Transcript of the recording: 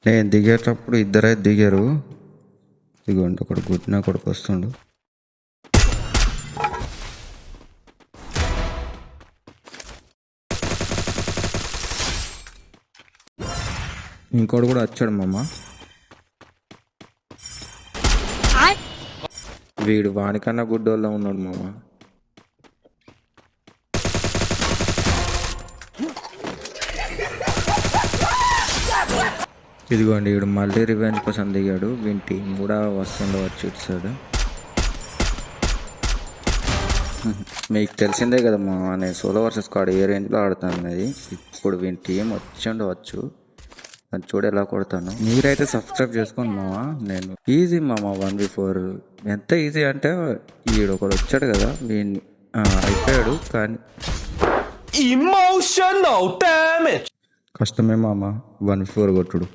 నేను దిగేటప్పుడు ఇద్దరే దిగారు. ఇదిగోండి ఒకడు గుడ్డిన కొడుకు వస్తుండు. ఇంకోటి కూడా వచ్చాడు మామ. వీడు వానికన్నా గుడ్డోళ్ళ ఉన్నాడు మామ. ఇదిగోండి వీడు మళ్ళీ రివెంజ్ కోసం దిగాడు. వీని టీం కూడా వస్తుండవచ్చు ఇటు సైడ్. మీకు తెలిసిందే కదా మా, నేను సోలో వర్సెస్ స్క్వాడ్ ఏ రేంజ్లో ఆడుతున్నది. ఇప్పుడు వీని టీం వచ్చి ఉండవచ్చు. అది చూడు ఎలా కొడతాను. మీరైతే సబ్స్క్రైబ్ చేసుకోండి మామ. నేను ఈజీ మామ 1v4 ఎంత ఈజీ అంటే వీడు ఒకడు వచ్చాడు కదా వీడిని అయిపోయాడు. కానీ Emotional damage. కష్టమే మామ 1v4 కొట్టుడు.